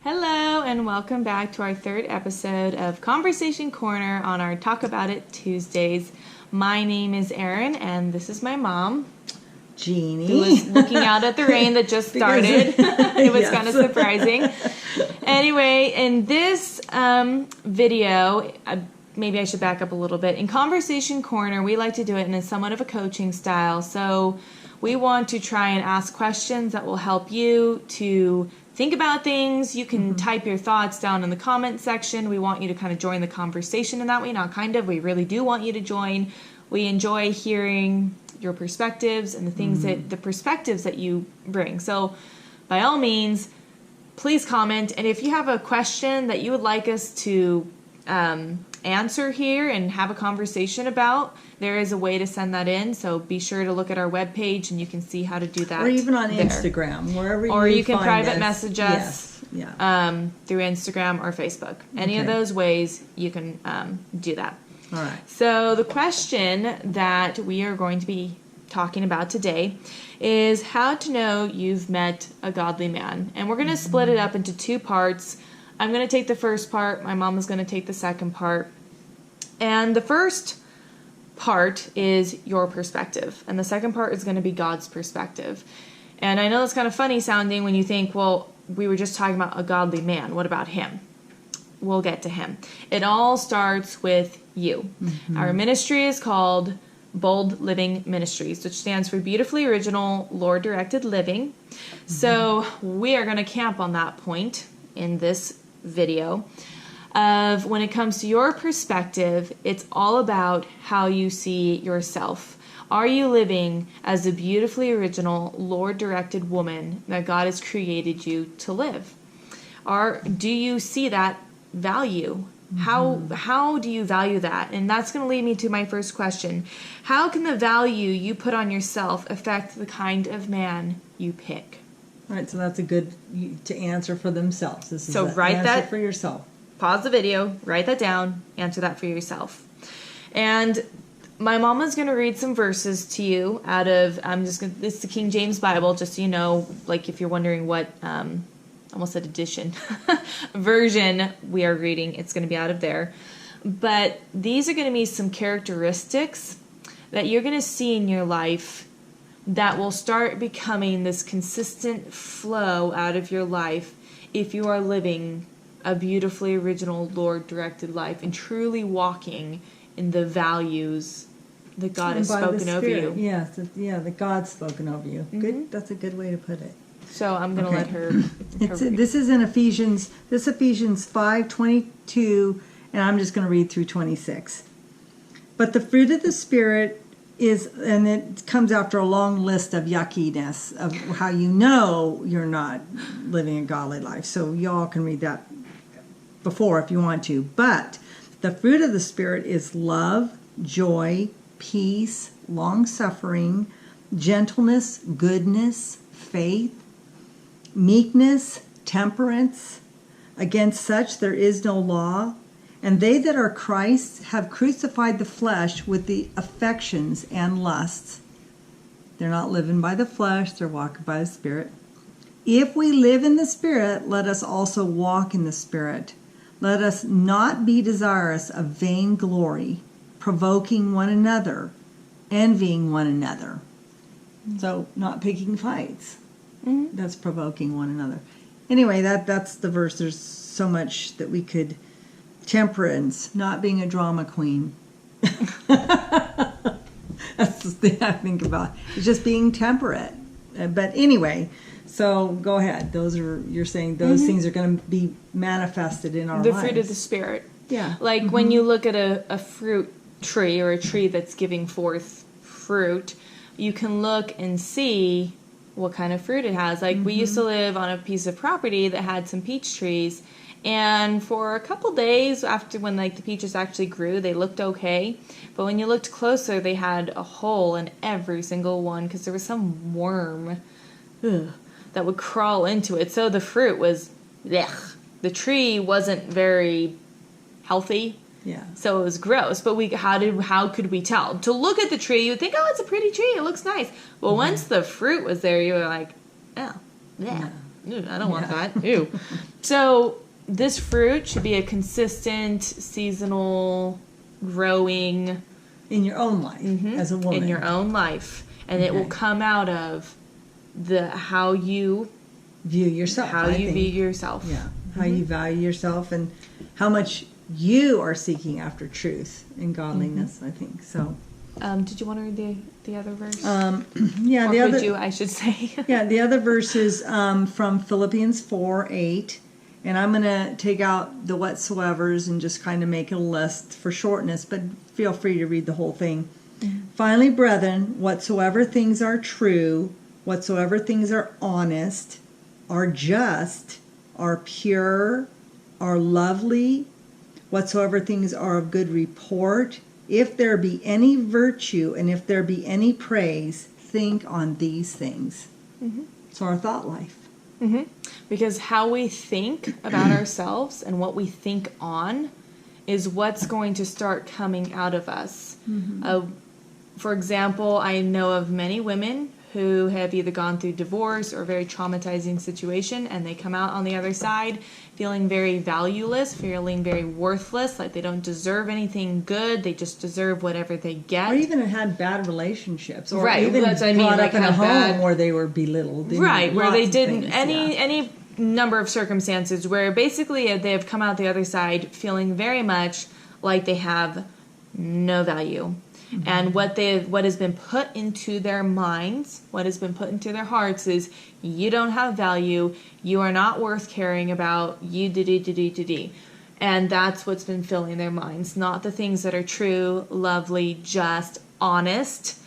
Hello and welcome back to our third episode of Conversation Corner on our Talk About It Tuesdays. My name is Erin and this is my mom, Jeannie, who was looking out at the rain that just started. It was kind of surprising. Anyway, in this video, maybe I should back up a little bit. In Conversation Corner, we like to do it in a somewhat of a coaching style. So we want to try and ask questions that will help you to think about things. You can type your thoughts down in the comment section. We want you to kind of join the conversation in that way. Not kind of, we really do want you to join. We enjoy hearing your perspectives and the things the perspectives that you bring. So by all means, please comment. And if you have a question that you would like us to answer here and have a conversation about, there is a way to send that in. So be sure to look at our webpage and you can see how to do that. Or even on there. Instagram, wherever you Or you can find private us. message us through Instagram or Facebook. Any of those ways you can do that. All right. So the question that we are going to be talking about today is how to know you've met a godly man. And we're going to split it up into two parts. I'm going to take the first part. My mom is going to take the second part. And the first part is your perspective. And the second part is going to be God's perspective. And I know it's kind of funny sounding when you think, well, we were just talking about a godly man. What about him? We'll get to him. It all starts with you. Our ministry is called Bold Living Ministries, which stands for Beautifully Original, Lord-Directed Living. So we are going to camp on that point in this video of when it comes to your perspective, it's all about how you see yourself. Are you living as a beautifully original, Lord-directed woman that God has created you to live? Or do you see that value? How do you value that? And that's going to lead me to my first question. How can the value you put on yourself affect the kind of man you pick? All right, so that's a good to answer for themselves. This is So write answer that for yourself. Pause the video, write that down, answer that for yourself. And my mama's going to read some verses to you out of, it's the King James Bible, just so you know, like if you're wondering what, almost said edition, version we are reading, it's going to be out of there. But these are going to be some characteristics that you're going to see in your life that will start becoming this consistent flow out of your life if you are living a beautifully original, Lord-directed life and truly walking in the values that God has spoken over you. Yes, that God's spoken over you. Good. That's a good way to put it. So I'm going to let her. This is in Ephesians 5:22, and I'm just going to read through 26. But the fruit of the Spirit is, and it comes after a long list of yuckiness of how you know you're not living a godly life. So y'all can read that before if you want to. But the fruit of the Spirit is love, joy, peace, long-suffering, gentleness, goodness, faith, meekness, temperance. Against such there is no law. And they that are Christ's have crucified the flesh with the affections and lusts. They're not living by the flesh, they're walking by the Spirit. If we live in the Spirit, let us also walk in the Spirit. Let us not be desirous of vain glory, provoking one another, envying one another. So not picking fights. That's provoking one another. Anyway, that's the verse. There's so much that we could. Temperance, not being a drama queen. That's the thing I think about. It's just being temperate. But anyway, so go ahead. You're saying those things are going to be manifested in our lives. The fruit of the Spirit. Yeah. Like when you look at a fruit tree or a tree that's giving forth fruit, you can look and see what kind of fruit it has. Like we used to live on a piece of property that had some peach trees. And for a couple days after when the peaches actually grew, they looked okay. But when you looked closer, they had a hole in every single one because there was some worm that would crawl into it. So the fruit was, the tree wasn't very healthy. Yeah. So it was gross. But how could we tell? To look at the tree, you would think, oh, it's a pretty tree. It looks nice. Well, once the fruit was there, you were like, oh, yeah. Ew, I don't want that. Ew. So this fruit should be a consistent, seasonal, growing in your own life as a woman. In your own life. And it will come out of how you view yourself. How you view yourself. Yeah. How you value yourself and how much you are seeking after truth and godliness, I think. So did you want to read the other verse? Yeah, or the other I should say. Yeah, the other verse is from Philippians 4:8. And I'm going to take out the whatsoevers and just kind of make a list for shortness, but feel free to read the whole thing. Finally, brethren, whatsoever things are true, whatsoever things are honest, are just, are pure, are lovely, whatsoever things are of good report, if there be any virtue and if there be any praise, think on these things. So our thought life. Because how we think about ourselves and what we think on is what's going to start coming out of us. For example, I know of many women who have either gone through divorce or a very traumatizing situation, and they come out on the other side feeling very valueless, feeling very worthless, like they don't deserve anything good, they just deserve whatever they get. Or even had bad relationships. Or right, even that's what I mean, brought like up in a home bad, where they were belittled. Right, where they didn't, things, any number of circumstances where basically they have come out the other side feeling very much like they have no value. And what has been put into their minds, what has been put into their hearts is, you don't have value, you are not worth caring about, you did. And that's what's been filling their minds, not the things that are true, lovely, just, honest.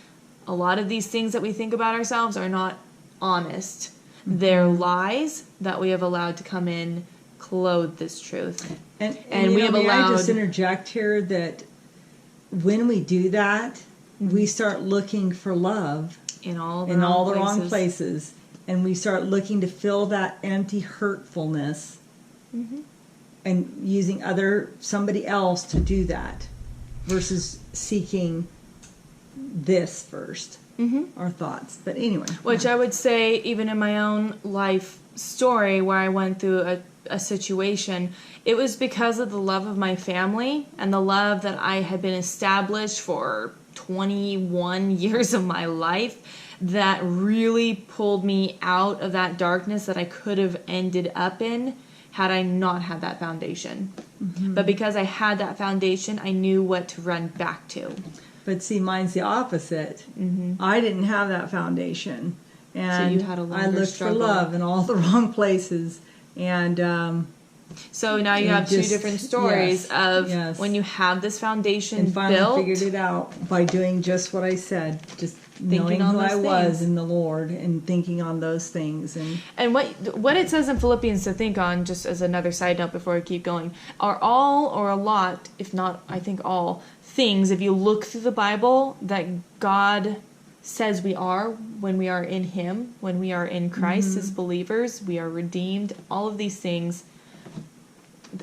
A lot of these things that we think about ourselves are not honest. They're lies that we have allowed to come in, clothe this truth. And we have allowed... I just interject here that when we do that, we start looking for love in all the wrong places, and we start looking to fill that empty hurtfulness, and using somebody else to do that, versus seeking this first, our thoughts. But anyway, which I would say, even in my own life story where I went through a situation, it was because of the love of my family and the love that I had been established for 21 years of my life that really pulled me out of that darkness that I could have ended up in had I not had that foundation. But because I had that foundation, I knew what to run back to. But see, mine's the opposite. I didn't have that foundation, and so you had a longer I looked struggle. for love in all the wrong places. And so now you have two different stories of when you have this foundation and finally built. figured it out by doing just what I said, just thinking knowing on who those I things. was in the Lord and thinking on those things. And what it says in Philippians to think on, just as another side note before I keep going, are all or a lot, if not I think all, things, if you look through the Bible, that God says we are when we are in Him, when we are in Christ as believers, we are redeemed, all of these things,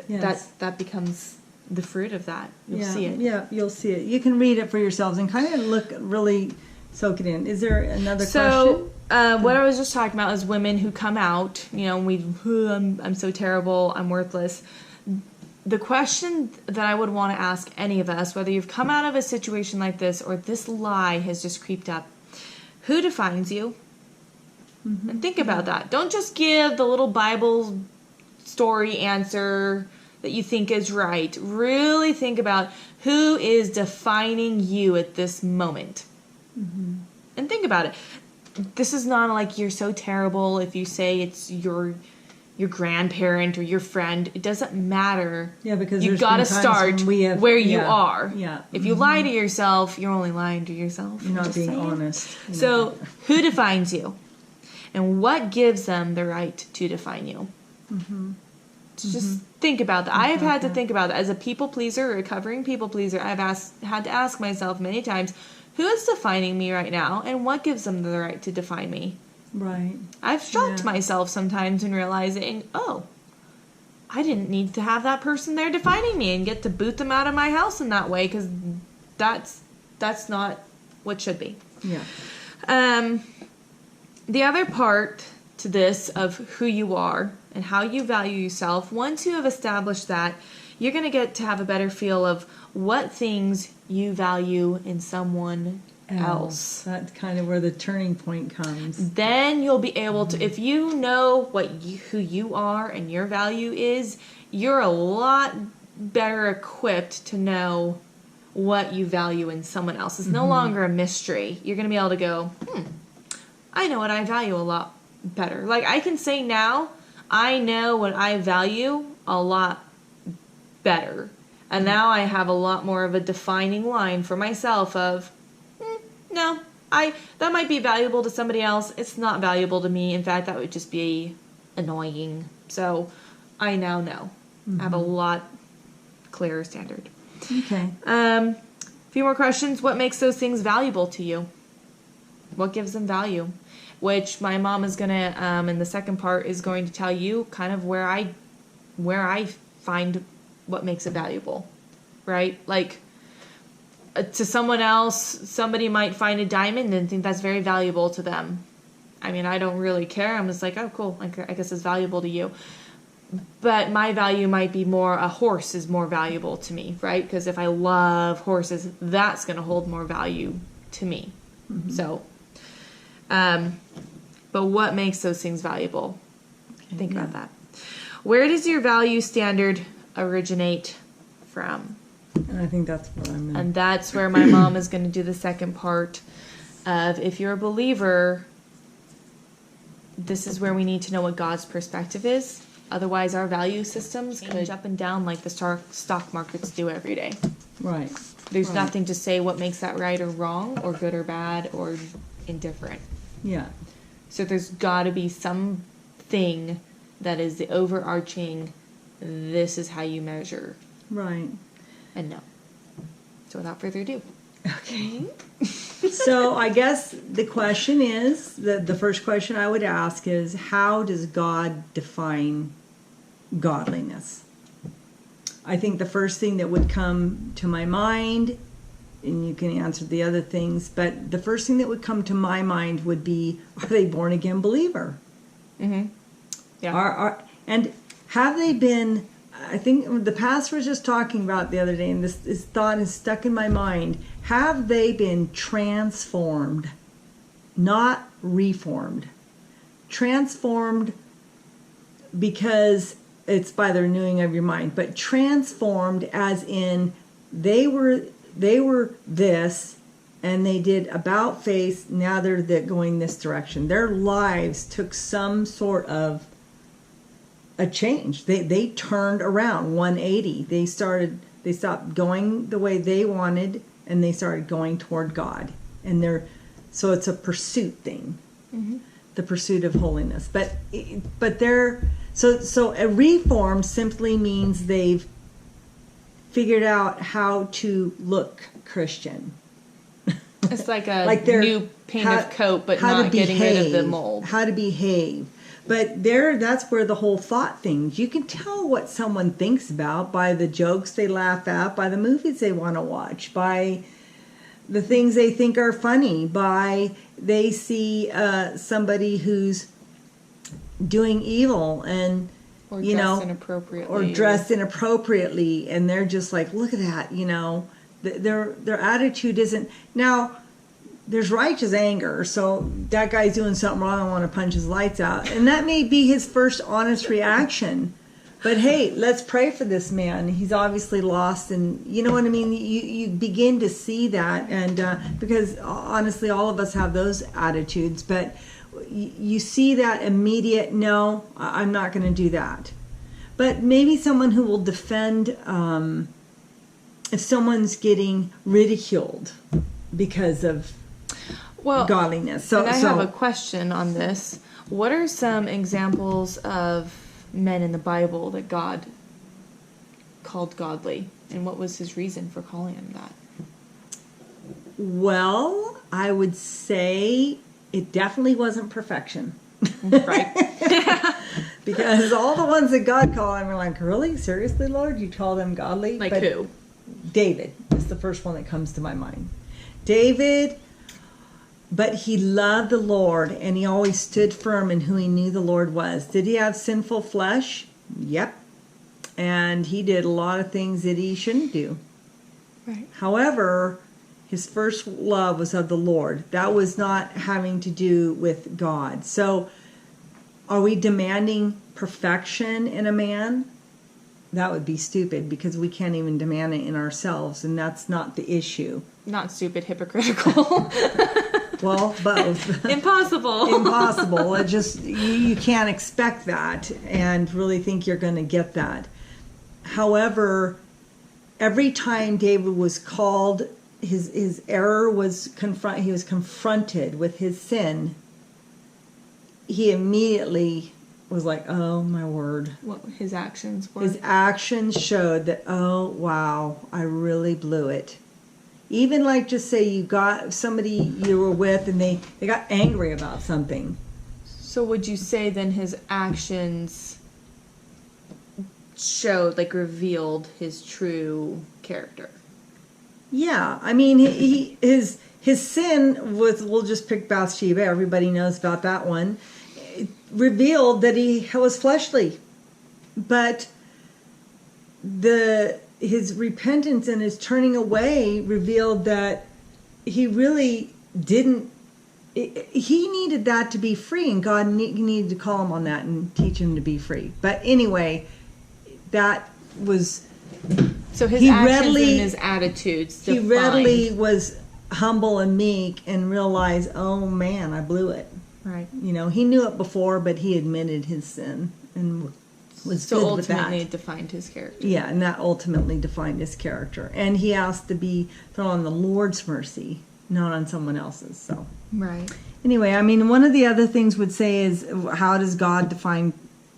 that becomes the fruit of that. You'll see it. Yeah, you'll see it. You can read it for yourselves and kind of really soak it in. Is there another question? What I was just talking about is women who come out, I'm so terrible, I'm worthless. The question that I would want to ask any of us, whether you've come out of a situation like this or this lie has just creeped up, who defines you? And think about that. Don't just give the little Bible story answer that you think is right. Really think about who is defining you at this moment. And think about it. This is not like you're so terrible if you say it's your grandparent or your friend. It doesn't matter. Yeah, because you've got to start where you are. Yeah. If you lie to yourself, you're only lying to yourself. You're not being honest. So who defines you? And what gives them the right to define you? Just think about that. I have had to think about that. As a people pleaser, a recovering people pleaser, I've had to ask myself many times, who is defining me right now, and what gives them the right to define me? Right. I've shocked myself sometimes in realizing, I didn't need to have that person there defining me and get to boot them out of my house in that way, because that's not what should be. Yeah. The other part to this of who you are and how you value yourself, once you have established that, you're going to get to have a better feel of what things you value in someone else. That's kind of where the turning point comes. Then you'll be able to, if you know who you are and your value is, you're a lot better equipped to know what you value in someone else. It's no longer a mystery. You're going to be able to go, I know what I value a lot better. Like, I can say now, I know what I value a lot better. And now I have a lot more of a defining line for myself of, no, that might be valuable to somebody else. It's not valuable to me. In fact, that would just be annoying. So I now know. I have a lot clearer standard. Okay. A few more questions. What makes those things valuable to you? What gives them value? Which my mom is going to, in the second part, is going to tell you kind of where I find what makes it valuable, right? Like, to someone else, somebody might find a diamond and think that's very valuable to them. I mean, I don't really care. I'm just like, oh, cool. I guess it's valuable to you. But my value might be more, a horse is more valuable to me, right? Because if I love horses, that's going to hold more value to me. So, but what makes those things valuable? Think about that. Where does your value standard originate from? And I think that's what I'm in. And that's where my mom is going to do the second part of, if you're a believer, this is where we need to know what God's perspective is. Otherwise, our value systems could up and down like the stock markets do every day. Right. There's nothing to say what makes that right or wrong or good or bad or indifferent. Yeah. So there's got to be something that is the overarching, this is how you measure. Right. And no. So without further ado. Okay. So I guess the question is, the first question I would ask is, how does God define godliness? I think the first thing that would come to my mind, and you can answer the other things, but the first thing that would come to my mind would be, are they born again believer? Mm-hmm. Yeah. And have they been, I think the pastor was just talking about the other day, and this thought is stuck in my mind. Have they been transformed, not reformed? Transformed because it's by the renewing of your mind, but transformed as in they were this, and they did about face, now they're going this direction. Their lives took some sort of a change. They turned around 180. They stopped going the way they wanted, and they started going toward God. And so it's a pursuit thing, the pursuit of holiness. But so a reform simply means they've figured out how to look Christian. It's like a new paint of coat, but not getting rid of the mold. How to behave. But that's where the whole thought things. You can tell what someone thinks about by the jokes they laugh at, by the movies they want to watch, by the things they think are funny, by they see somebody who's doing evil and or dressed inappropriately, and they're just like, look at that, their attitude isn't now. There's righteous anger, so that guy's doing something wrong, I want to punch his lights out. And that may be his first honest reaction. But hey, let's pray for this man. He's obviously lost, and you know what I mean? You begin to see that, and because honestly, all of us have those attitudes, but you see that immediate, no, I'm not going to do that. But maybe someone who will defend, if someone's getting ridiculed because of godliness. So I have a question on this. What are some examples of men in the Bible that God called godly, and what was his reason for calling him that? Well, I would say it definitely wasn't perfection. Right. Because all the ones that God called him are like, really? Seriously, Lord? You call them godly? Like who? David is the first one that comes to my mind. David, But he loved the Lord, and he always stood firm in who he knew the Lord was. Did he have sinful flesh? Yep. And he did a lot of things that he shouldn't do. Right. However, his first love was of the Lord. That was not having to do with God. So, are we demanding perfection in a man? That would be stupid, because we can't even demand it in ourselves, and that's not the issue. Not stupid, hypocritical. Well, both. Impossible. Impossible. It just, you can't expect that and really think you're going to get that. However, every time David was called, his error was he was confronted with his sin, he immediately was like, oh my word. What his actions were. His actions showed that, oh wow, I really blew it. Even like, just say you got somebody you were with and they got angry about something. So would you say then his actions showed, like, revealed his true character? Yeah, I mean, his sin with, we'll just pick Bathsheba, everybody knows about that one, revealed that he was fleshly. But his repentance and his turning away revealed that he really didn't, he needed that to be free, and God needed to call him on that and teach him to be free. But anyway, that was... So his actions and his attitudes defined. He readily was humble and meek and realized, oh man, I blew it. Right. You know, he knew it before, but he admitted his sin and was good with that. So ultimately it defined his character. Yeah, and that ultimately defined his character. And he asked to be thrown on the Lord's mercy, not on someone else's. So right. Anyway, I mean, one of the other things would say is, how does God define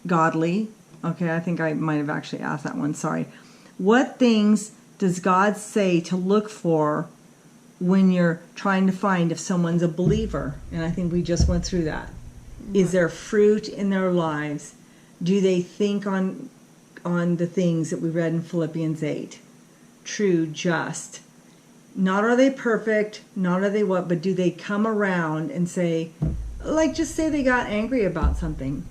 godly? Okay, I think I might have actually asked that one. Sorry. What things does God say to look for when you're trying to find if someone's a believer? And I think we just went through that. Right. Is there fruit in their lives? Do they think on the things that we read in Philippians 8? True, just. Not are they perfect, not are they what, but do they come around and say, like, just say they got angry about something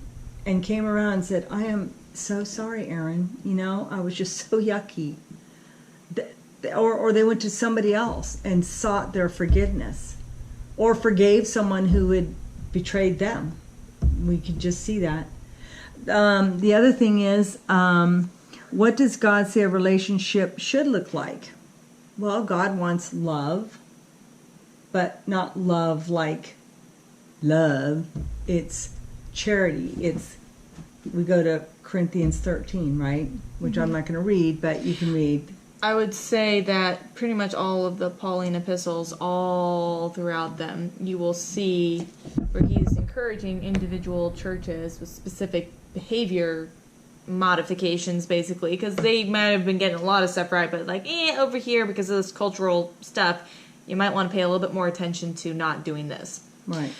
and came around and said, I am so sorry, Aaron. You know, I was just so yucky. Or they went to somebody else and sought their forgiveness, or forgave someone who had betrayed them. We could just see that. The other thing is, what does God say a relationship should look like? Well, God wants love, but not love like love. It's charity. We go to Corinthians 13, right? Which I'm not going to read, but you can read. I would say that pretty much all of the Pauline epistles, all throughout them, you will see where he's encouraging individual churches with specific behavior modifications, basically, because they might have been getting a lot of stuff right, but like, over here, because of this cultural stuff, you might want to pay a little bit more attention to not doing this. Right.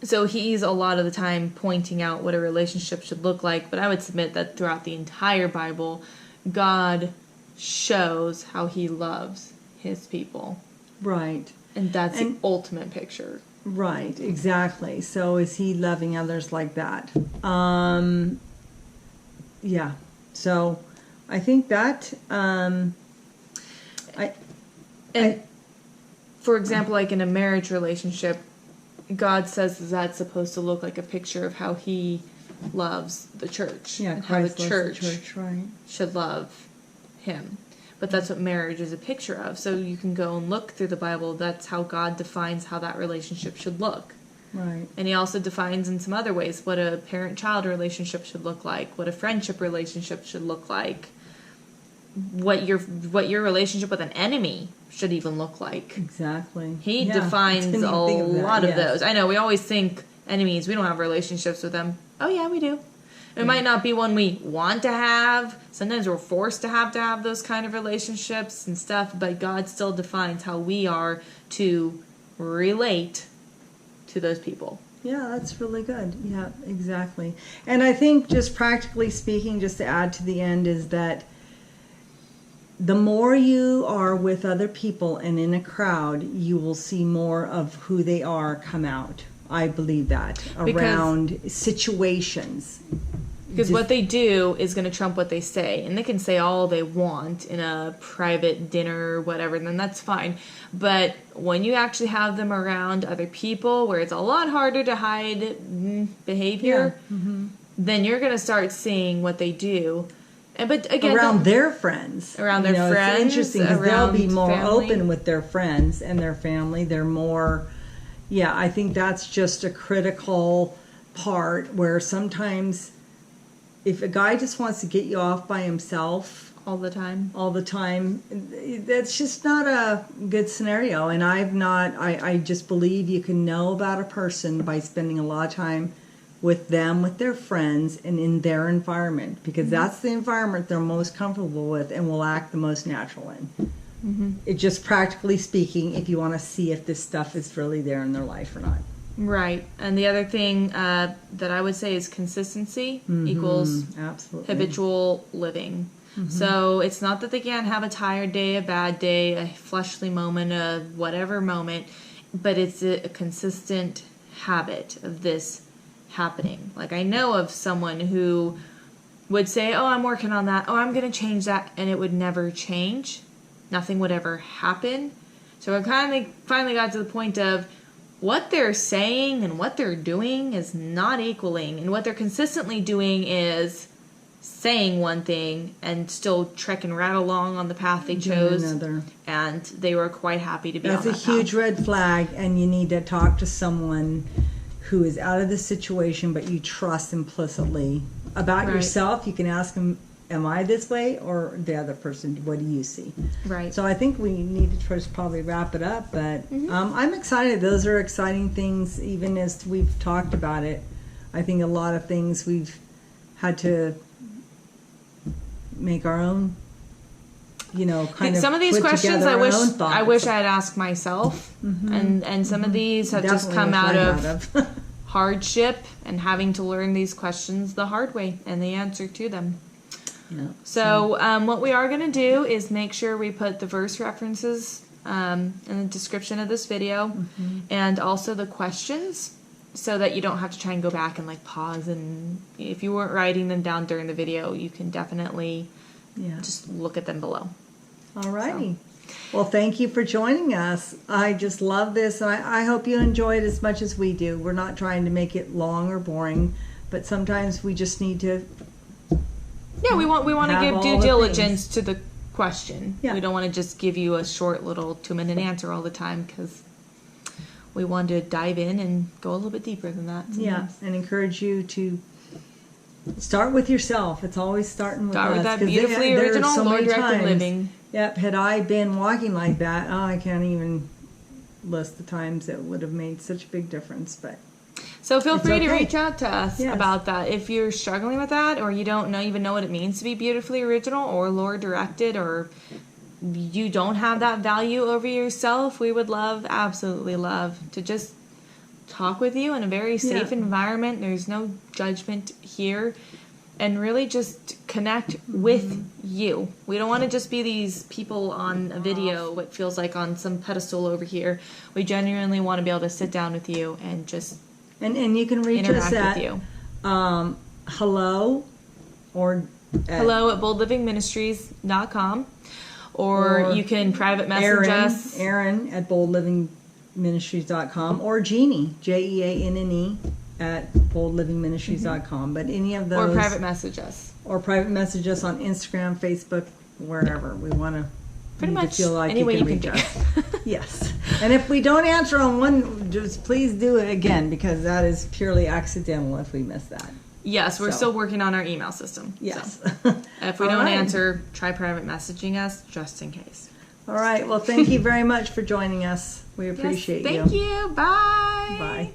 So he's a lot of the time pointing out what a relationship should look like, but I would submit that throughout the entire Bible, God shows how he loves his people. Right. And that's the ultimate picture. Right, exactly. So is he loving others like that? Yeah. So I think that for example, like in a marriage relationship, God says that's supposed to look like a picture of how he loves the church. Yeah, and Christ how the church, right, should love him. But that's what marriage is a picture of. So you can go and look through the Bible. That's how God defines how that relationship should look. Right. And he also defines in some other ways what a parent-child relationship should look like, what a friendship relationship should look like, what your relationship with an enemy should even look like. Exactly. He defines a lot of those. I know, we always think enemies, we don't have relationships with them. Oh yeah, we do. It might not be one we want to have. Sometimes we're forced to have those kind of relationships and stuff, but God still defines how we are to relate to those people. Yeah, that's really good. Yeah, exactly. And I think, just practically speaking, just to add to the end, is that the more you are with other people and in a crowd, you will see more of who they are come out. I believe that around situations. Because what they do is going to trump what they say. And they can say all they want in a private dinner or whatever, then that's fine. But when you actually have them around other people where it's a lot harder to hide behavior, then you're going to start seeing what they do. But again, around their friends. Around their friends. It's interesting because they'll be more family. open with their friends and their family. They're more, I think that's just a critical part where sometimes if a guy just wants to get you off by himself all the time, that's just not a good scenario. And I just believe you can know about a person by spending a lot of time with them, with their friends, and in their environment, because that's the environment they're most comfortable with and will act the most natural in. It just practically speaking, if you want to see if this stuff is really there in their life or not. Right. And the other thing that I would say is consistency equals habitual living. So it's not that they can't have a tired day, a bad day, a fleshly moment, a whatever moment, but it's a consistent habit of this happening. Like I know of someone who would say, oh, I'm working on that. Oh, I'm going to change that. And it would never change. Nothing would ever happen. So I finally got to the point of what they're saying and what they're doing is not equaling. And what they're consistently doing is saying one thing and still trekking right along on the path they chose. Another. And they were quite happy to be on that path. That's a huge red flag, and you need to talk to someone who is out of the situation, but you trust implicitly. About yourself, you can ask them, am I this way? Or the other person, what do you see? Right. So I think we need to first probably wrap it up, but I'm excited. Those are exciting things, even as we've talked about it. I think a lot of things we've had to make our own, some of these questions I wish I had asked myself, and some of these have just come out of hardship and having to learn these questions the hard way and the answer to them. Yeah. So what we are going to do is make sure we put the verse references in the description of this video, and also the questions, so that you don't have to try and go back and pause, and if you weren't writing them down during the video, you can definitely just look at them below. All righty. Well, thank you for joining us. I just love this. I hope you enjoy it as much as we do. We're not trying to make it long or boring, but sometimes we just need to. Yeah, we want to give due diligence to the question. Yeah. We don't want to just give you a short little 2-minute answer all the time, because we want to dive in and go a little bit deeper than that sometimes. Yeah, and encourage you to start with yourself. It's always starting with us. Start with that beautifully original, Lord-directed living. Yep, had I been walking like that, I can't even list the times it would have made such a big difference. But so feel free to reach out to us about that. If you're struggling with that, or you don't even know what it means to be beautifully original or Lord-directed, or you don't have that value over yourself, we would absolutely love to just talk with you in a very safe environment. There's no judgment here, and really just connect with you. We don't want to just be these people on a video, what feels like on some pedestal over here. We genuinely want to be able to sit down with you and just and you can reach us at hello at boldlivingministries.com, or you can private message us. Aaron at boldlivingministries.com, or Jeannie, Jeanne at boldlivingministries.com. But any of those. Or private message us. Or private message us on Instagram, Facebook, wherever. We want to pretty much feel like any way you can reach us. Yes. And if we don't answer on one, just please do it again, because that is purely accidental if we miss that. Yes, we're still working on our email system. Yes. So if we don't answer, try private messaging us just in case. All right. Well, thank you very much for joining us. We appreciate you. Thank you. Bye. Bye.